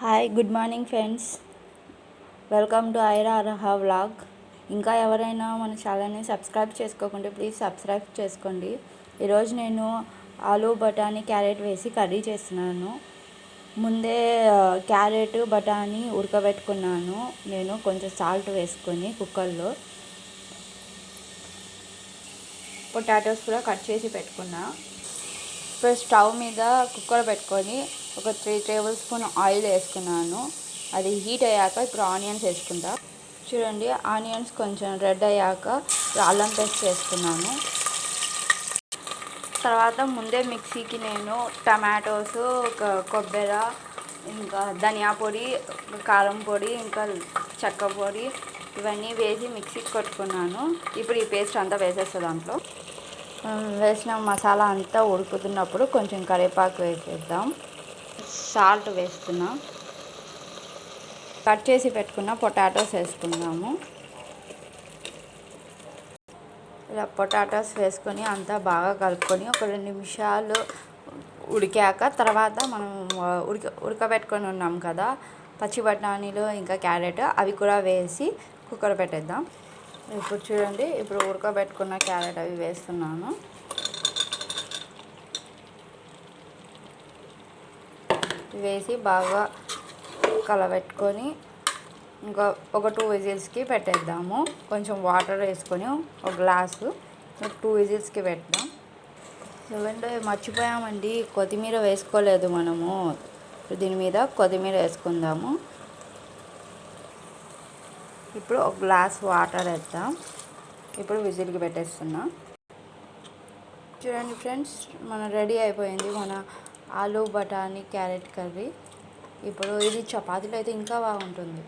Hi good morning friends. Welcome to ఐరా అరహా vlog. ఇంకా ఎవరైనా మన ఛానల్ని సబ్స్క్రైబ్ చేసుకోకుంటే ప్లీజ్ సబ్స్క్రైబ్ చేసుకోండి. ఈరోజు నేను ఆలు బఠానీ క్యారెట్ వేసి కర్రీ చేస్తున్నాను. ముందే క్యారెట్ బఠానీ ఉడకబెట్టుకున్నాను నేను కొంచెం సాల్ట్ వేసుకొని కుక్కర్లో. పొటాటోస్ కూడా కట్ చేసి పెట్టుకున్నా. ఇప్పుడు స్టవ్ మీద కుక్కర్ పెట్టుకొని ఒక 3 టేబుల్ స్పూన్ ఆయిల్ వేసుకున్నాను. అది హీట్ అయ్యాక ఇప్పుడు ఆనియన్స్ వేసుకుంటా. చూడండి, ఆనియన్స్ కొంచెం రెడ్ అయ్యాక అల్లం పేస్ట్ వేసుకున్నాను. తర్వాత ముందే మిక్సీకి నేను టమాటోస్, కొబ్బరి, ఇంకా ధనియా పొడి, కారం పొడి, ఇంకా చెక్క పొడి ఇవన్నీ వేసి మిక్సీకి కొట్టుకున్నాను. ఇప్పుడు ఈ పేస్ట్ అంతా వేసేస్తా. దాంట్లో వేసిన మసాలా అంతా ఉడుకుతున్నప్పుడు కొంచెం కరివేపాకు వేసేద్దాం. సాల్ట్ వేస్తున్నాం. కట్ చేసి పెట్టుకున్న పొటాటోస్ వేసుకున్నాము. ఇలా పొటాటోస్ వేసుకొని అంతా బాగా కలుపుకొని ఒక 2 నిమిషాలు ఉడికాక తర్వాత మనం ఉడకబెట్టుకొని ఉన్నాం కదా పచ్చి బఠానీలు ఇంకా క్యారెట్, అవి కూడా వేసి కుక్కర్ పెట్టేద్దాం. ఇప్పుడు చూడండి, ఇప్పుడు ఉడకబెట్టుకున్న క్యారెట్ అవి వేస్తున్నాను. వేసి బాగా కలబెట్టుకొని ఇంకా ఒక 2 విజిల్స్కి పెట్టేద్దాము. కొంచెం వాటర్ వేసుకొని ఒక గ్లాసు 2 విజిల్స్కి పెడదాం. చూడండి, మర్చిపోయామండి, కొత్తిమీర వేసుకోలేదు మనము. దీని మీద కొత్తిమీర వేసుకుందాము. ఇప్పుడు ఒక గ్లాస్ వాటర్ వేద్దాం. ఇప్పుడు విజిల్కి పెట్టేస్తున్నా. చూడండి ఫ్రెండ్స్, మన రెడీ అయిపోయింది మన ఆలు బఠానీ క్యారెట్ కర్రీ. ఇప్పుడు ఇది చపాతీలో అయితే ఇంకా బాగుంటుంది.